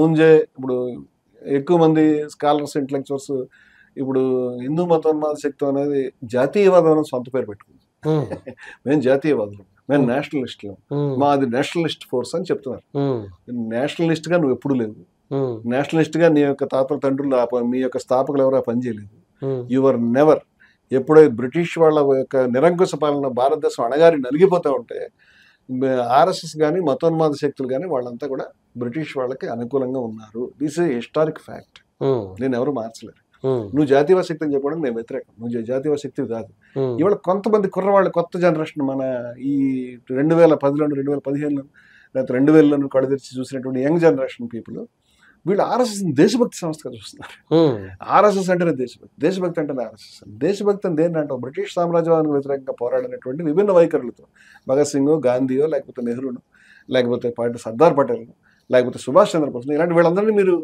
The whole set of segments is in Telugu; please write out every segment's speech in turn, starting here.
మూంజే ఇప్పుడు ఎక్కువ మంది స్కాలర్స్ ఇంటలెక్చువల్స్ ఇప్పుడు హిందూ మతోన్మాద శక్తి అనేది జాతీయవాదం అని సొంత పేరు పెట్టుకుంది. మేము జాతీయవాదులు, మేము నేషనలిస్టులు, మాది నేషనలిస్ట్ ఫోర్స్ అని చెప్తున్నారు. నేషనలిస్ట్ గా నువ్వు ఎప్పుడు లేవు. నేషనలిస్ట్ గా నీ యొక్క తాతల తండ్రులు మీ యొక్క స్థాపకులు ఎవరు పని చేయలేదు. Your never. ఎప్పుడైతే బ్రిటిష్ వాళ్ళ యొక్క నిరంకుశ పాలన భారతదేశం అణగారి నలిగిపోతూ ఉంటే ఆర్ఎస్ఎస్ కానీ మతోన్మాద శక్తులు కానీ వాళ్ళంతా కూడా బ్రిటిష్ వాళ్ళకి అనుకూలంగా ఉన్నారు. This is historic fact. నేను ఎవరు మార్చలేరు. నువ్వు జాతీయవాద శక్తి అని చెప్పడం నేను వ్యతిరేకం. నువ్వు జాతీయవాద శక్తి కాదు. ఇవాళ కొంతమంది కుర్రవాళ్ళు కొత్త జనరేషన్ మన ఈ 2010లో 2015లో లేకపోతే 2000లో కళ్ళు తెరిచి చూసినటువంటి యంగ్ జనరేషన్ పీపుల్ వీళ్ళు ఆర్ఎస్ఎస్ దేశభక్తి సంస్థగా చూస్తున్నారు. ఆర్ఎస్ఎస్ అంటేనే దేశభక్తి, దేశభక్తి అంటేనే ఆర్ఎస్ఎస్. దేశభక్తి అని దేంటంటే బ్రిటిష్ సామ్రాజ్యవాదానికి వ్యతిరేకంగా పోరాడినటువంటి విభిన్న వైఖరులతో భగత్ సింగ్, గాంధీయో లేకపోతే నెహ్రూను, లేకపోతే సర్దార్ పటేల్, లేకపోతే సుభాష్ చంద్రబోస్, ఇలాంటి వీళ్ళందరినీ మీరు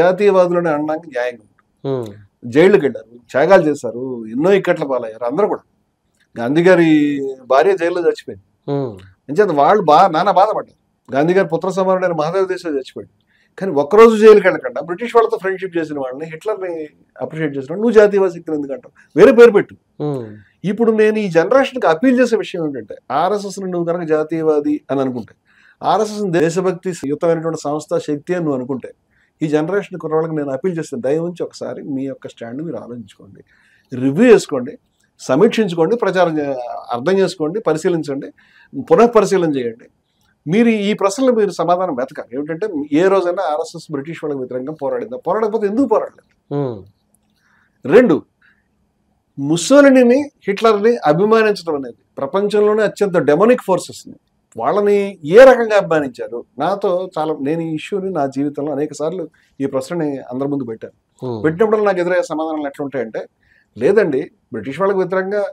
జాతీయవాదులని అనడానికి న్యాయంగా ఉంటుంది. జైళ్ళకి వెళ్ళారు, త్యాగాలు చేశారు, ఎన్నో ఇక్కట్ల పాలయ్యారు. అందరూ కూడా గాంధీ గారి భార్య జైల్లో చచ్చిపోయింది. అంచేత వాళ్ళు నానా బాధపడ్డారు. గాంధీ గారి పుత్ర సమానుడైన మహాదేవ్ దేశాలు చచ్చిపోయింది. కానీ ఒక్కరోజు జైలుకి వెళ్ళకుండా బ్రిటిష్ వాళ్ళతో ఫ్రెండ్షిప్ చేసిన వాళ్ళని, హిట్లర్ని అప్రిషియేట్ చేసిన నువ్వు జాతీయవాద శక్తిని ఎందుకంటావు? వేరే పేరు పెట్టు. ఇప్పుడు నేను ఈ జనరేషన్కి అపీల్ చేసే విషయం ఏంటంటే ఆర్ఎస్ఎస్ నువ్వు కనుక జాతీయవాది అని అనుకుంటే, ఆర్ఎస్ఎస్ దేశభక్తి యుక్తమైనటువంటి సంస్థ శక్తి అని నువ్వు అనుకుంటే, ఈ జనరేషన్ కుర్రవాళ్ళకి నేను అపీల్ చేస్తాను, దయవుంచి ఒకసారి మీ యొక్క స్టాండ్ మీరు ఆలోచించుకోండి, రివ్యూ చేసుకోండి, సమీక్షించుకోండి, అర్థం చేసుకోండి, పరిశీలించండి, పునఃపరిశీలన చేయండి. మీరు ఈ ప్రశ్నలు మీరు సమాధానం వెతకాలి. ఏమిటంటే ఏ రోజైనా ఆర్ఎస్ఎస్ బ్రిటిష్ వాళ్ళకి వ్యతిరేకంగా పోరాడిందా? పోరాడకపోతే ఎందుకు పోరాడలేదు? 2, ముస్సోలినీని, హిట్లర్ని అభిమానించడం అనేది ప్రపంచంలోనే అత్యంత డెమోనిక్ ఫోర్సెస్ని వాళ్ళని ఏ రకంగా అభిమానించారు? నేను ఈ ఇష్యూని నా జీవితంలో అనేక సార్లు ఈ ప్రశ్నని అందరి ముందు పెట్టాను. పెట్టినప్పుడు నాకు ఎదురయ్యే సమాధానాలు ఎట్లుంటాయంటే, లేదండి బ్రిటిష్ వాళ్ళకి వ్యతిరేకంగా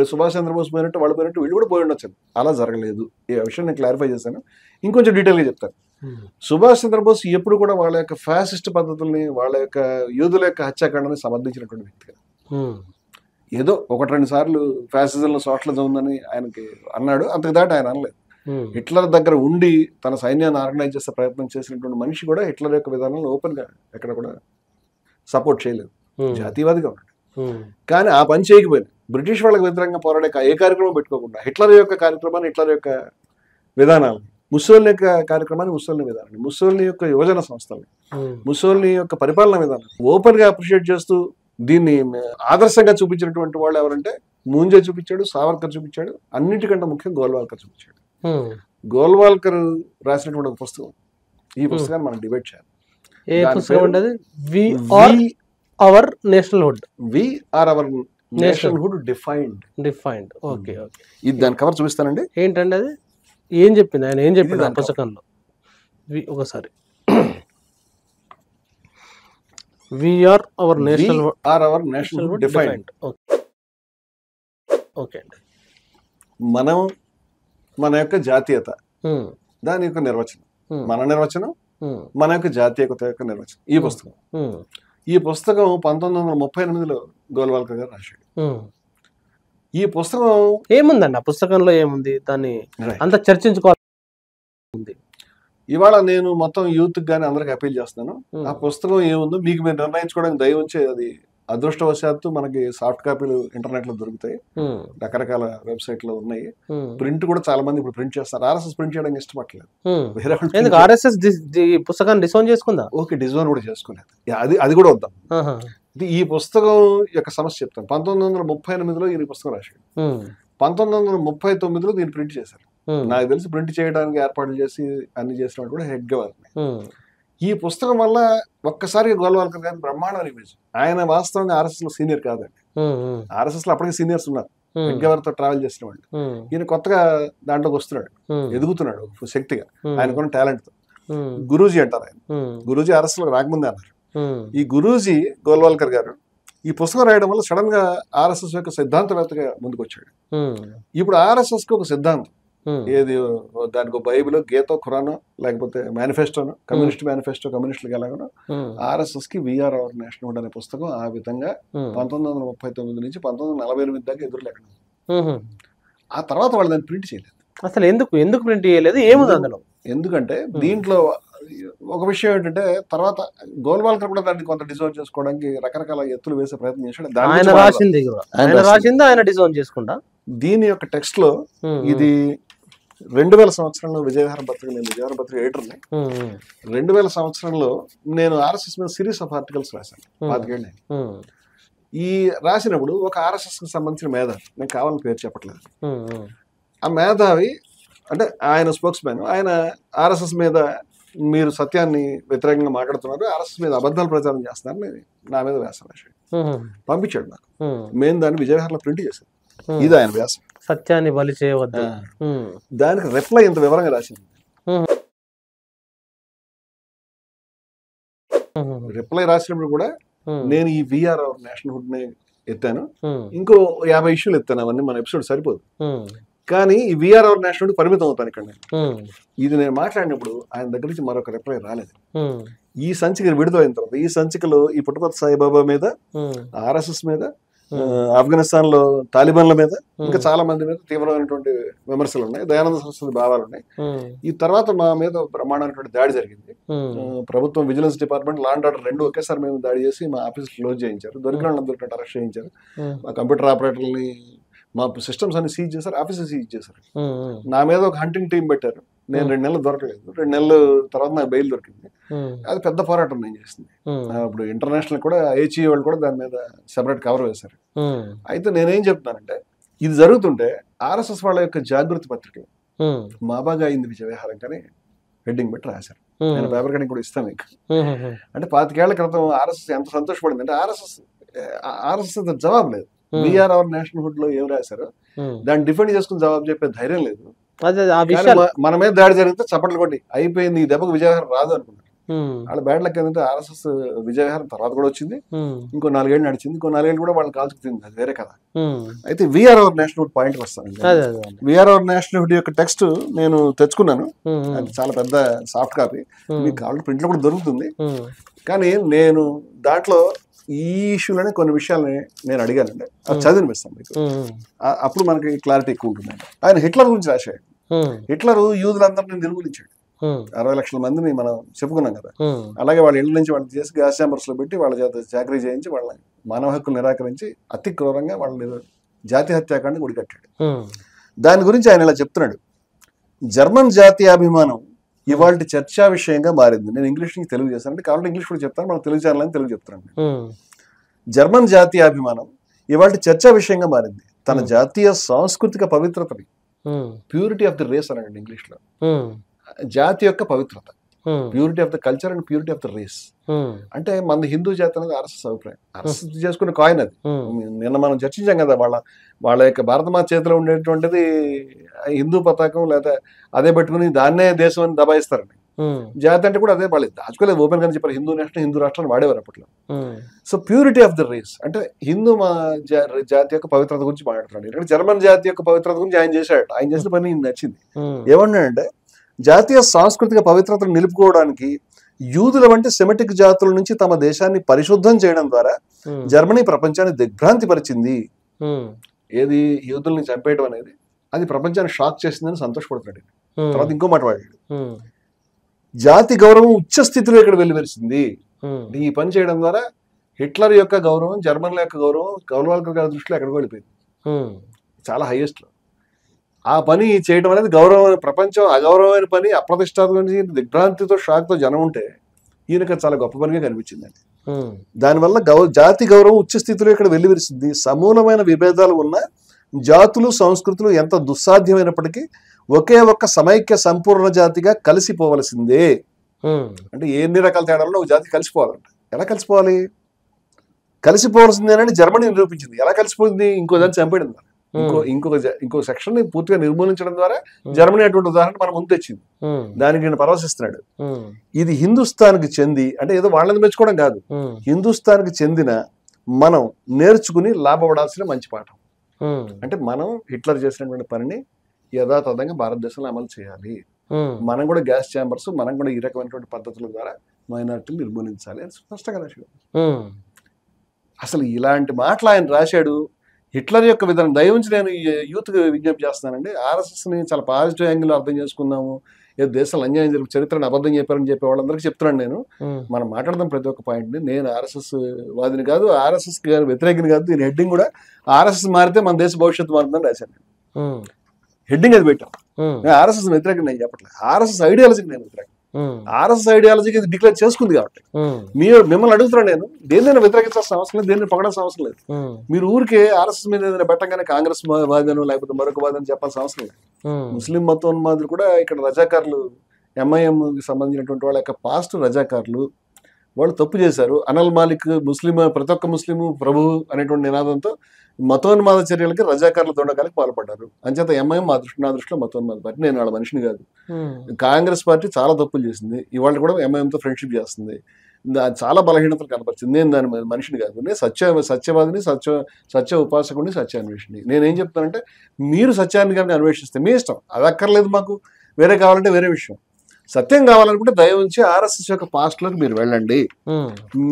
సుభాష్ చంద్రబోస్ పోయినట్టు వాళ్ళు పోయినట్టు వీళ్ళు కూడా పోయి ఉండొచ్చు. అలా జరగలేదు. ఈ విషయం నేను క్లారిఫై చేశాను. ఇంకొంచెం డీటెయిల్గా చెప్తాను. సుభాష్ చంద్రబోస్ ఎప్పుడు కూడా వాళ్ళ యొక్క ఫ్యాసిస్ట్ పద్ధతుల్ని, వాళ్ళ యొక్క యూదుల యొక్క హత్యాకాండని సమర్థించినటువంటి వ్యక్తి కాదు. ఏదో 1-2 సార్లు ఫ్యాసిజంలో సోషలిజం ఉందని ఆయనకి అన్నాడు, అంతకు దాటి ఆయన అనలేదు. హిట్లర్ దగ్గర ఉండి తన సైన్యాన్ని ఆర్గనైజ్ చేసే ప్రయత్నం చేసినటువంటి మనిషి కూడా హిట్లర్ యొక్క విధానంలో ఓపెన్గా ఎక్కడ కూడా సపోర్ట్ చేయలేదు. జాతీయవాదిగా ఉన్నాడు. కానీ ఆ పని చేయకపోయింది. బ్రిటిష్ వాళ్ళకి వ్యతిరేకంగా పోరాడే ఏ కార్యక్రమం పెట్టుకోకుండా హిట్లర్ యొక్క కార్యక్రమాన్ని, హిట్లర్ యొక్క విధానాలు, ముస్సోలినీ యొక్క కార్యక్రమాన్ని, ముస్సోలినీ విధానాన్ని, ముస్సోలినీ యొక్క యువజన సంస్థల్ని, ముస్సోలినీ యొక్క పరిపాలన విధానం ఓపెన్ గా అప్రిషియేట్ చేస్తూ దీన్ని ఆదర్శంగా చూపించినటువంటి వాళ్ళు ఎవరంటే మూంజే చూపించాడు, సావర్కర్ చూపించాడు, అన్నిటికంటే ముఖ్యం గోల్వాల్కర్ చూపించాడు. గోల్వాల్కర్ రాసినటువంటి ఒక పుస్తకం, ఈ పుస్తకాన్ని మనం డిబేట్ చేయాలి. Our nationalhood, we are our nationalhood defined. Okay okay, ఇది దాని కవర్ చూపిస్తానండి. ఏంటండి అది? ఏం చెప్పింది ఆయన? ఏం చెప్పింది ఆ పుస్తకంలో? ఒకసారి we are our nationalhood defined. Okay అండి. మనం మన యొక్క జాతీయత, దాని యొక్క నిర్వచనం, మన నిర్వచనం, మన యొక్క జాతీయత యొక్క నిర్వచనం. ఈ పుస్తకం 1938లో గోల్వాల్కర్ గారు రాశాడు. ఈ పుస్తకం ఏముందండి? ఆ పుస్తకంలో ఏముంది? దాన్ని అంత చర్చించుకోవాలి. ఇవాళ నేను మొత్తం యూత్ గానీ అందరికి అపీల్ చేస్తున్నాను, ఆ పుస్తకం ఏముందో మీకు మీరు నిర్ణయించుకోవడానికి దయ ఉంచి, అది అదృష్టవశాత్తు మనకి సాఫ్ట్ కాపీలు ఇంటర్నెట్ లో దొరుకుతాయి, రకరకాల వెబ్సైట్ లో ఉన్నాయి. ప్రింట్ కూడా చాలా మంది ఇప్పుడు ప్రింట్ చేస్తారు. ఆర్ఎస్ఎస్ ప్రింట్ చేయడానికి ఇష్టపడలేదు. వేరే ఆర్ఎస్ఎస్ పుస్తకాన్ని డిజైన్ చేసుకుందా? ఓకే, డిజైన్ కూడా చేసుకోలేదు. అది కూడా వద్దాం. ఈ పుస్తకం యొక్క సమస్య చెప్తాను. 1938లో ఈ పుస్తకం రాశాడు. 1939లో దీన్ని ప్రింట్ చేశారు. నాకు తెలిసి ప్రింట్ చేయడానికి ఏర్పాట్లు చేసి అన్ని చేసిన కూడా హెడ్ గవర్నర్. ఈ పుస్తకం వల్ల ఒక్కసారి గోల్వాల్కర్ గారి బ్రహ్మాండమైన ఇమేజ్. ఆయన వాస్తవంగా ఆర్ఎస్ఎస్ లో సీనియర్ కాదండి. ఆర్ఎస్ఎస్ లో అప్పటికే సీనియర్స్ ఉన్నారు, హెడ్ గవర్నర్ తో ట్రావెల్ చేసిన వాళ్ళు. ఈయన కొత్తగా దాంట్లోకి వస్తున్నాడు, ఎదుగుతున్నాడు శక్తిగా, ఆయనకున్న టాలెంట్ తో. గురూజీ అంటారు ఆయన. గురూజీ ఆర్ఎస్ఎస్ లో రాకముందే అన్నారు. ఈ గురూజీ గోల్వాల్కర్ గారు ఈ పుస్తకం రాయడం వల్ల సడన్ గా ఆర్ఎస్ఎస్ యొక్క సిద్ధాంతవేత్తగా ముందుకు వచ్చాడు. ఇప్పుడు ఆర్ఎస్ఎస్ కి ఒక సిద్ధాంతం, ఏది దానికి ఒక బైబిల్, గీతో, ఖురానో, లేకపోతే మేనిఫెస్టోనో, కమ్యూనిస్ట్ మేనిఫెస్టో, కమ్యూనిస్టులకు ఎలాగనో ఆర్ఎస్ఎస్ కి వీఆర్ అవర్ నేషనల్ అనే పుస్తకం ఆ విధంగా 1939 నుంచి 1948 దాకా ఎదురులేకుండా. ఆ తర్వాత వాళ్ళు దాన్ని ప్రింట్ చేయలేదు. అసలు ఎందుకు ప్రింట్ చేయలేదు? ఏముంది అందులో? ఎందుకంటే దీంట్లో ఒక విషయం ఏంటంటే తర్వాత గోల్వాల్కర్ కూడా దాన్ని కొంత డిజోన్ చేసుకోవడానికి రకరకాల ఎత్తులు వేసే ప్రయత్నం చేశాడు. దాని ఆయన గురించి రాసింది కూడా, ఆయన రాసింది ఆయన డిజైన్ చేసుకుంటా. దీని యొక్క టెక్స్ట్ లో ఇది 2000 సంవత్సరంలో విజయవాడ పత్రిక, నేను విజయవాడ పత్రిక ఎడిటర్ని. 2000 సంవత్సరంలో నేను ఆర్ఎస్ఎస్ మీద సిరీస్ ఆఫ్ ఆర్టికల్స్ రాశాను 5 ఏళ్ళు. ఈ రాసినప్పుడు ఒక ఆర్ఎస్ఎస్ కి సంబంధించిన మేధావి, నేను కావాలని పేరు చెప్పట్లేదు, ఆ మేధావి అంటే ఆయన స్పోక్స్ మ్యాన్, ఆయన ఆర్ఎస్ఎస్ మీద మీరు సత్యాన్ని వ్యతిరేకంగా మాట్లాడుతున్నారు, ఆర్ఎస్ఎస్ మీద అబద్ధాలు ప్రచారం చేస్తున్నారని నా మీద వ్యాసం రాశాడు, పంపించాడు నాకు. మేము దాన్ని విజయవాడలో ప్రింట్ చేశాను. ఇది ఆయన వ్యాసం, సత్యాన్ని బలి చేయవద్దు. దానికి రిప్లై ఇంత వివరంగా రాసింది. రిప్లై రాసినప్పుడు కూడా నేను ఈ విఆర్ నేషనల్ హుడ్ ని ఎత్తాను, ఇంకో 50 ఇష్యూలు ఎత్తాను, అవన్నీ మన ఎపిసోడ్ సరిపోదు. కానీ ఈ విఆర్ నేషనల్ పరిమితం అవుతాను ఇక్కడ నేను. ఇది నేను మాట్లాడినప్పుడు ఆయన దగ్గర నుంచి మరొక రిప్లై రాలేదు. ఈ సంచిక విడుదలైన తర్వాత ఈ సంచికలో ఈ పుట్టపర్తి సాయిబాబా మీద, ఆర్ఎస్ఎస్ మీద, ఆఫ్ఘనిస్తాన్ లో తాలిబాన్ల మీద, ఇంకా చాలా మంది మీద తీవ్రమైనటువంటి విమర్శలు ఉన్నాయి, దయానంద సరస్వతి భావాలు ఉన్నాయి. ఈ తర్వాత మా మీద బ్రహ్మాండమైనటువంటి దాడి జరిగింది. ప్రభుత్వం vigilance department, law and order 2 ఒకేసారి మేము దాడి చేసి మా ఆఫీస్ క్లోజ్ చేయించారు, దొరికిన వాళ్ళందరికీ అరెస్ట్ చేయించారు, మా కంప్యూటర్ ఆపరేటర్ని, మా సిస్టమ్స్ అన్ని సీజ్ చేశారు, ఆఫీసెస్ సీజ్ చేశారు. నా మీద ఒక హంటింగ్ టీం పెట్టారు. నేను 2 నెలలు దొరకలేదు, 2 నెలల తర్వాత నాకు బెయిల్ దొరికింది. అది పెద్ద పోరాటం నేను చేసింది. ఇప్పుడు ఇంటర్నేషనల్ కూడా హెచ్ఈ వాళ్ళు కూడా దాని మీద సెపరేట్ కవర్ వేశారు. అయితే నేనేం చెప్తున్నానంటే, ఇది జరుగుతుంటే ఆర్ఎస్ఎస్ వాళ్ళ యొక్క జాగృతి పత్రికలు మాబాగా అయింది విజయవిహారం కానీ హెడ్డింగ్ పెట్టి రాశారు. నేను పేపర్ కటింగ్ కూడా ఇస్తాను మీకు. అంటే 25 ఏళ్ల క్రితం ఆర్ఎస్ఎస్ ఎంత సంతోషపడింది అంటే, ఆర్ఎస్ఎస్ జవాబు లేదు. విఆర్ అవర్ నేషనల్ హుడ్ లో ఏం రాశారు దాన్ని డిఫెండ్ చేసుకుని జవాబు చెప్పే ధైర్యం లేదు. మన మీద దాడి జరిగితే చప్పట్లు కొట్టి అయిపోయింది, ఈ దెబ్బకు విజయవిహారం రాదు అనుకున్నారు. వాళ్ళ బ్యాడ్ లక్ ఏంటంటే ఆర్ఎస్ఎస్ విజయవిహారం తర్వాత కూడా వచ్చింది, ఇంకో 4 ఏళ్ళు నడిచింది, ఇంకో 4 ఏళ్ళు కూడా వాళ్ళని కాల్చుకు తింది, అది వేరే కదా. అయితే we or our nationhood point వస్తాను. విఆర్ అవర్ నేషనల్ హుడ్ యొక్క టెక్స్ట్ నేను తెచ్చుకున్నాను, అది చాలా పెద్ద సాఫ్ట్ కాపీ, మీకు కావాలి ప్రింట్ లో కూడా దొరుకుతుంది. కానీ నేను దాంట్లో ఈ ఇష్యూలోనే కొన్ని విషయాలని నేను అడిగానండి, అది చదివినిపిస్తాను మీకు, అప్పుడు మనకి క్లారిటీ ఎక్కువ ఉంటుంది. ఆయన హిట్లర్ గురించి రాశాడు. హిట్లర్ యూదులందరినీ నిర్మూలించాడు, 60 లక్షల మందిని మనం చెప్పుకున్నాం కదా. అలాగే వాళ్ళ ఇళ్ళ నుంచి వాళ్ళని చేసి గ్యాస్ ఛాంబర్స్ లో పెట్టి వాళ్ళ చేత చాకరీ చేయించి వాళ్ళ మానవ హక్కులు నిరాకరించి అతి క్రూరంగా వాళ్ళ జాతి హత్యాకాండని గుడికట్టాడు. దాని గురించి ఆయన ఇలా చెప్తున్నాడు, జర్మన్ జాతీయాభిమానం ఇవాళ చర్చా విషయంగా మారింది. నేను ఇంగ్లీష్ నుంచి తెలుగు చేశాను అంటే కాబట్టి ఇంగ్లీష్ కూడా చెప్తాను, మన తెలుగు ఛానల్ అని తెలుగు చెప్తాను. జర్మన్ జాతీయాభిమానం ఇవాళ చర్చా విషయంగా మారింది. తన జాతీయ సాంస్కృతిక పవిత్రతని, ప్యూరిటీ ఆఫ్ ది రేస్ అనండి ఇంగ్లీష్ లో, జాతి యొక్క పవిత్రత, purity of the culture and purity of the race. అంటే మన హిందూ జాతి అనేది ఆర్ఎస్ఎస్ అభిప్రాయం, ఆర్ఎస్ఎస్ చేసుకునే కాయిన్ అది. నిన్న మనం చర్చించాం కదా, వాళ్ళ యొక్క భారతమాత చేతిలో ఉండేటువంటిది హిందూ పతాకం, లేదా అదే పెట్టుకుని దాన్నే దేశం అని దబాయిస్తారని. జాతి అంటే కూడా అదే, వాళ్ళు దాచుకోలేదు, ఓపెన్ గా చెప్పారు హిందూ నేషనల్, హిందూ రాష్ట్రాన్ని వాడేవారు అప్పట్లో. So purity of the race అంటే హిందూ జాతి యొక్క పవిత్రత గురించి మాట్లాడుతున్నాడు. ఇక్కడ జర్మన్ జాతి యొక్క పవిత్రత గురించి ఆయన చేశాడు. ఆయన చేసిన పని నచ్చింది. ఏమన్నాడంటే, జాతీయ సాంస్కృతిక పవిత్రతను నిలుపుకోవడానికి యూదుల వంటి సెమిటిక్ జాతుల నుంచి తమ దేశాన్ని పరిశుద్ధం చేయడం ద్వారా జర్మనీ ప్రపంచాన్ని దిగ్భ్రాంతి పరిచింది. ఏది యూదుల్ని చంపేయడం అనేది, అది ప్రపంచాన్ని షాక్ చేసిందని సంతోషపడుతున్నాడు. తర్వాత ఇంకో మాట వాడాడు, జాతి గౌరవం ఉచ్చ స్థితిలో ఇక్కడ వెలువరిచింది. ఈ పని చేయడం ద్వారా హిట్లర్ యొక్క గౌరవం, జర్మన్ల యొక్క గౌరవం గోల్వాల్కర్ గారి దృష్టిలో ఎక్కడికి వెళ్ళిపోయింది, చాలా హైయెస్ట్ లో. ఆ పని చేయడం అనేది గౌరవం, ప్రపంచం అగౌరవమైన పని, అప్రతిష్టాత్మక దిగ్భ్రాంతితో షాక్ తో జనం ఉంటే ఈయనకి చాలా గొప్ప పనిగా కనిపించిందండి. దానివల్ల జాతి గౌరవం ఉచ్చ స్థితిలో ఇక్కడ వెల్లివిరిసింది. సమూలమైన విభేదాలు ఉన్న జాతులు, సంస్కృతులు ఎంత దుస్సాధ్యమైనప్పటికీ ఒకే ఒక్క సమైక్య సంపూర్ణ జాతిగా కలిసిపోవలసిందే. అంటే ఎన్ని రకాల తేడాల్లో ఒక జాతి కలిసిపోవాలంట. ఎలా కలిసిపోవాలి? కలిసిపోవాల్సిందేనని జర్మనీ నిరూపించింది. ఎలా కలిసిపోయింది? ఇంకో దాన్ని చంపేయడం ద్వారా, ఇంకో సెక్షన్ ని పూర్తిగా నిర్మూలించడం ద్వారా జర్మనీ అటువంటి ఉదాహరణ మన ముందు తెచ్చింది. దానికి నేను పరామర్శిస్తున్నాడు. ఇది హిందుస్థాన్కి చెంది, అంటే ఏదో వాళ్ళని మెచ్చుకోవడం కాదు, హిందుస్థాన్కి చెందిన మనం నేర్చుకుని లాభపడాల్సిన మంచి పాఠం. అంటే మనం హిట్లర్ చేసినటువంటి పనిని యథాతథంగా భారతదేశంలో అమలు చేయాలి. మనం కూడా గ్యాస్ ఛాంబర్స్, మనం కూడా ఈ రకమైనటువంటి పద్ధతుల ద్వారా మైనారిటీలు నిర్మూలించాలి అని స్పష్టంగా రాశాడు. అసలు ఇలాంటి మాటలు ఆయన రాశాడు. హిట్లర్ యొక్క విధానం దయవుంచి నేను యూత్ విజ్ఞప్తి చేస్తున్నానండి, ఆర్ఎస్ఎస్ని చాలా పాజిటివ్ యాంగిల్ అర్థం చేసుకుందాము. దేశంలో అన్యాయం జరిగి చరిత్రను అబద్ధం చెప్పారని చెప్పే వాళ్ళందరికీ చెప్తున్నాను నేను. మనం మాట్లాడదాం ప్రతి ఒక్క పాయింట్ని. నేను ఆర్ఎస్ఎస్ వాదిని కాదు, ఆర్ఎస్ఎస్ వ్యతిరేకిని కాదు. దీని హెడ్డింగ్ కూడా ఆర్ఎస్ఎస్ మారితే మన దేశ భవిష్యత్తు మారుతుందని రాశాను నేను. హెడ్డింగ్ అది పెట్టాం. నేను ఆర్ఎస్ఎస్ వ్యతిరేకం నేను చెప్పట్లేదు, ఆర్ఎస్ఎస్ ఐడియాలజీకి నేను వ్యతిరేకం. ఆర్ఎస్ఎస్ ఐడియాలజీకి ఇది డిక్లేర్ చేసుకుంది కాబట్టి మిమ్మల్ని అడుగుతున్నాను నేను, దేన్నైనా వ్యతిరేకించాల్సిన అవసరం లేదు, దేన్ని పొగడాల్సిన అవసరం లేదు. మీరు ఊరికే ఆర్ఎస్ఎస్ మీద ఏదైనా పెట్టగానే కాంగ్రెస్ వాదన లేకపోతే మరొక వాదన చెప్పాల్సిన అవసరం లేదు. ముస్లిం మతోన్మాదులు కూడా ఇక్కడ రజాకారులు, ఎంఐఎం కి సంబంధించినటువంటి వాళ్ళ యొక్క పాస్ట్ రజాకారులు, వాళ్ళు తప్పు చేశారు. అనల్ మాలిక్ ముస్లిం, ప్రతి ఒక్క ముస్లిము ప్రభు అనేటువంటి నినాదంతో మతోన్మాద చర్యలకి రజాకారుల దొండకాలకి పాల్పడ్డారు. అంచేత ఎంఐఎం నా దృష్టిలో మతోన్మాద పార్టీ. నేను వాళ్ళ మనిషిని కాదు. కాంగ్రెస్ పార్టీ చాలా తప్పులు చేసింది, ఇవాళ కూడా ఎంఐఎంతో ఫ్రెండ్షిప్ చేస్తుంది, చాలా బలహీనతలు కనపరిచింది. నేను దాని మనిషిని కాదు, నేను సత్యవాదిని, సత్య ఉపాసకుడిని, సత్యాన్వేషిని. నేనేం చెప్తానంటే, మీరు సత్యాన్ని కనుక అన్వేషిస్తే మీ ఇష్టం, అది అక్కర్లేదు మాకు, వేరే కావాలంటే వేరే విషయం. సత్యం కావాలనుకుంటే దయ ఉంచి ఆర్ఎస్ఎస్ యొక్క పాస్ట్లోకి మీరు వెళ్ళండి.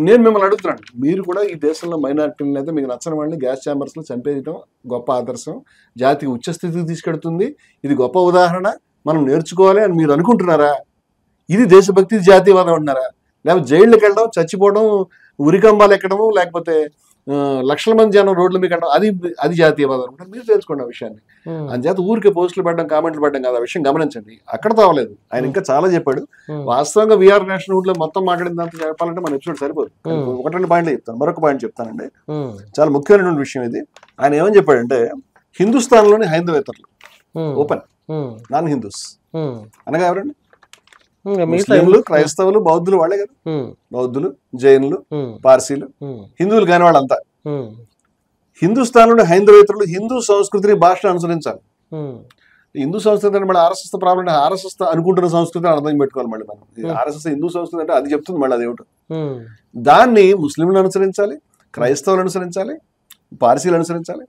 నేను మిమ్మల్ని అడుగుతున్నాను, మీరు కూడా ఈ దేశంలో మైనారిటీలను అయితే మీకు నచ్చని వాళ్ళని గ్యాస్ ఛాంబర్స్లో చంపేయడం గొప్ప ఆదర్శం, జాతికి ఉచ్చస్థితికి తీసుకెడుతుంది, ఇది గొప్ప ఉదాహరణ, మనం నేర్చుకోవాలి అని మీరు అనుకుంటున్నారా? ఇది దేశభక్తి, జాతీయవాదం అంటున్నారా? లేకపోతే జైళ్ళకి వెళ్ళడం, చచ్చిపోవడం, ఉరికంబాలు ఎక్కడము, లేకపోతే లక్షల మంది జనం రోడ్ల మీద వెళ్ళడం, అది జాతీయవాదం అనుకుంటారు. మీరు తెలుసుకోండి ఆ విషయాన్ని. అంచేత ఊరికే పోస్టులు పెట్టడం, కామెంట్లు పెట్టడం కాదు, ఆ విషయం గమనించండి. అక్కడ తావలేదు, ఆయన ఇంకా చాలా చెప్పాడు. వాస్తవంగా వీఆర్ నేషనల్ వుడ్ లో మొత్తం మాట్లాడిన దాంతో చెప్పాలంటే మన ఎపిసోడ్ సరిపోదు. ఒకటి రెండు పాయింట్లు చెప్తాను, మరొక పాయింట్ చెప్తానండి. చాలా ముఖ్యమైనటువంటి విషయం ఇది. ఆయన ఏమని చెప్పాడంటే, హిందుస్థాన్ లోని హైందవేతరులు ఓపెన్ నాన్ హిందూస్ అనగా ఎవరండి? ముస్లింలు, క్రైస్తవులు, బౌద్ధులు వాళ్ళే కదా. బౌద్ధులు, జైనులు, పార్సీలు, హిందువులు కాని వాళ్ళంతా హిందుస్థాన్లోని హైందవేతరులు హిందూ సంస్కృతిని, భాషను అనుసరించాలి. హిందూ సంస్కృతి అంటే మళ్ళీ ఆర్ఎస్ఎస్ ప్రాబ్లం, ఆర్ఎస్ఎస్ అనుకుంటున్న సంస్కృతిని అర్థం పెట్టుకోవాలి. మళ్ళీ మనం ఆర్ఎస్ఎస్ హిందూ సంస్కృతి అంటే అది చెప్తుంది, మళ్ళీ అదేమిటో. దాన్ని ముస్లింలు అనుసరించాలి, క్రైస్తవులు అనుసరించాలి, పార్సీలు అనుసరించాలి.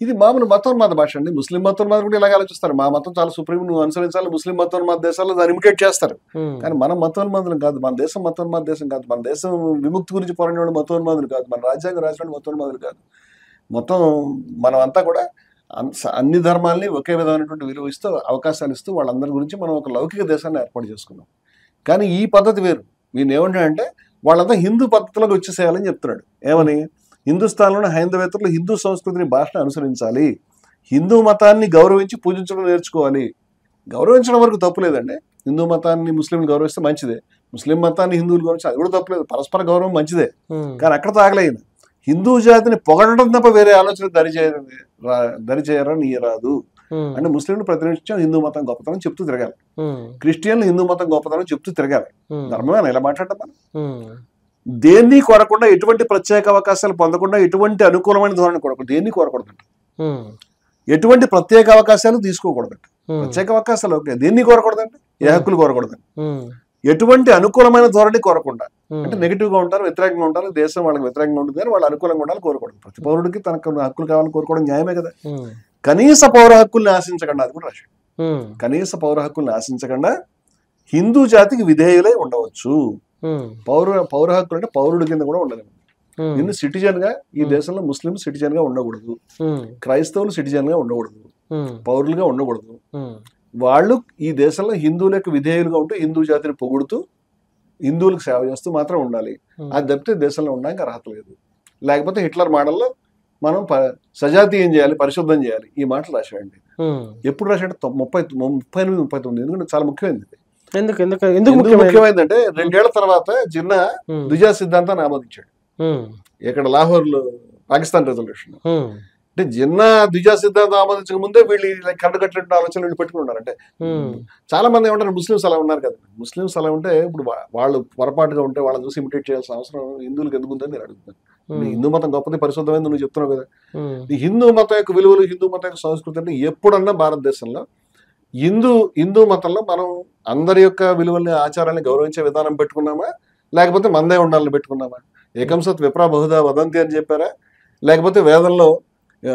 ఇది మామూలు మతోన్మాద భాష అండి. ముస్లిం మతోన్మాద కూడా ఇలాగ ఆలోచిస్తారు, మా మతం చాలా సుప్రీం, నువ్వు అనుసరించాలి. ముస్లిం మతోన్మాద దేశాల్లో దాన్ని ఇమిటేట్ చేస్తారు. కానీ మనం మతోన్మాదులు కాదు, మన దేశం మతోన్మాద దేశం కాదు, మన దేశం విముక్తి గురించి పోరాడిన వాళ్ళు మతోన్మాదులు కాదు, మన రాజ్యాంగం రాసిన మతోన్మాదులు కాదు. మొత్తం మనం అంతా కూడా అన్ని ధర్మాల్ని ఒకే విధమైనటువంటి విలువ ఇస్తూ, అవకాశాలు ఇస్తూ వాళ్ళందరి గురించి మనం ఒక లౌకిక దేశాన్ని ఏర్పాటు చేసుకున్నాం. కానీ ఈ పద్ధతి వేరు. వీళ్ళు ఏమంటాడంటే, వాళ్ళంతా హిందూ పద్ధతిలోకి వచ్చేసేయాలని చెప్తున్నాడు. ఏమని? హిందుస్థాన్లోని హైందవేతరులు హిందూ సంస్కృతిని, భాషను అనుసరించాలి, హిందూ మతాన్ని గౌరవించి పూజించడం నేర్చుకోవాలి. గౌరవించడం వరకు తప్పు లేదండి. హిందూ మతాన్ని ముస్లింలు గౌరవిస్తే మంచిదే, ముస్లిం మతాన్ని హిందువులు గౌరవిస్తే అది కూడా తప్పులేదు, పరస్పర గౌరవం మంచిదే. కానీ అక్కడ తాగలేదు. హిందూ జాతిని పొగడటం తప్ప వేరే ఆలోచన దరిచేయరని రాదు. అంటే ముస్లింలు ప్రతినిత్యం హిందూ మతం గొప్పతనం చెప్తూ తిరగాలి, క్రిస్టియన్లు హిందూ మతం గొప్పతనం చెప్తూ తిరగాలి. ధర్మమేనా ఇలా మాట్లాడటం? మనం దేన్ని కోరకుండా, ఎటువంటి ప్రత్యేక అవకాశాలు పొందకుండా, ఎటువంటి అనుకూలమైన ధోరణి కోరకూడదు, దేన్ని కోరకూడదంట. ఎటువంటి ప్రత్యేక అవకాశాలు తీసుకోకూడదంట. ప్రత్యేక అవకాశాలు ఓకే, దేన్ని కోరకూడదంట, ఏ హక్కులు కోరకూడదంట. ఎటువంటి అనుకూలమైన ధోరణి కోరకుండా, అంటే నెగిటివ్ గా ఉంటారు, వ్యతిరేకంగా ఉంటారు, దేశం వాళ్ళకి వ్యతిరేకంగా ఉంటుంది కానీ వాళ్ళు అనుకూలంగా ఉండాలి కోరకూడదు. ప్రతి పౌరుడికి తనకు హక్కులు కావాలని కోరుకోవడం న్యాయమే కదా. కనీస పౌర హక్కుల్ని ఆశించకుండా, అది కూడా రాశాడు, కనీస పౌర హక్కుల్ని ఆశించకుండా హిందూ జాతికి విధేయులై ఉండవచ్చు. పౌర హక్కులు అంటే పౌరుడి కింద కూడా ఉండలేము. నిన్ను సిటిజన్ గా, ఈ దేశంలో ముస్లిం సిటిజన్ గా ఉండకూడదు, క్రైస్తవులు సిటిజన్ గా ఉండకూడదు, పౌరులుగా ఉండకూడదు. వాళ్ళు ఈ దేశంలో హిందువులకు విధేయులుగా ఉంటూ, హిందూ జాతిని పొగుడుతూ, హిందువులకు సేవ చేస్తూ మాత్రం ఉండాలి. అది తప్పితే దేశంలో ఉండడానికి అర్హత లేదు. లేకపోతే హిట్లర్ మోడల్లో మనం సజాతీయం చేయాలి, పరిశుద్ధం చేయాలి. ఈ మాటలు రాశాడండి. ఎప్పుడు రాశాడు? 38, 39. ఎందుకంటే చాలా ముఖ్యమైనది. ఎందుకు ముఖ్యమైందంటే, 2 ఏళ్ల తర్వాత జిన్నా ద్విజా సిద్ధాంతాన్ని ఆమోదించాడు ఇక్కడ లాహోర్ లో, పాకిస్తాన్ రెజల్యూషన్. అంటే జిన్నా ద్విజా సిద్ధాంతం ఆమోదించక ముందే వీళ్ళు కండగట్టినట్టు ఆలోచనలు వీళ్ళు పెట్టుకుని ఉన్నారు. అంటే చాలా మంది ఏమంటారు, ముస్లింస్ అలా ఉన్నారు కదా. ముస్లింస్ అలా ఉంటే ఇప్పుడు వాళ్ళు పొరపాటుగా ఉంటే వాళ్ళని చూసి ఇమిటేట్ చేయాల్సిన అవసరం హిందువులకు ఎందుకు ఉందని నేను అడుగుతాను. హిందూ మతం గొప్పది, పరిశుద్ధమైంది నువ్వు చెప్తున్నావు కదా. ఈ హిందూ మతం యొక్క విలువలు, హిందూ మతం యొక్క సంస్కృతి అంటే ఎప్పుడన్నా భారతదేశంలో హిందూ మతంలో మనం అందరి యొక్క విలువల్ని, ఆచారాన్ని గౌరవించే విధానం పెట్టుకున్నామా, లేకపోతే మందే ఉండాలని పెట్టుకున్నామా? ఏకం సత్ విప్రా బహుధా వదంతి అని చెప్పారా? లేకపోతే వేదంలో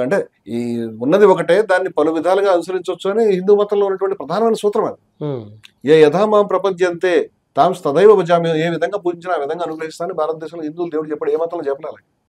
అంటే ఈ ఉన్నది ఒకటే, దాన్ని పలు విధాలుగా అనుసరించవచ్చు అని హిందూ మతంలో ఉన్నటువంటి ప్రధానమైన సూత్రం అది. ఏ యథామాం ప్రపంచంతే తాం తదైవ భజామి, ఏ విధంగా పూజించినా ఆ విధంగా అనుగ్రహిస్తానని భారతదేశంలో హిందువులు దేవుడు చెప్పాడు. ఏ మతంలో చెప్పాలి?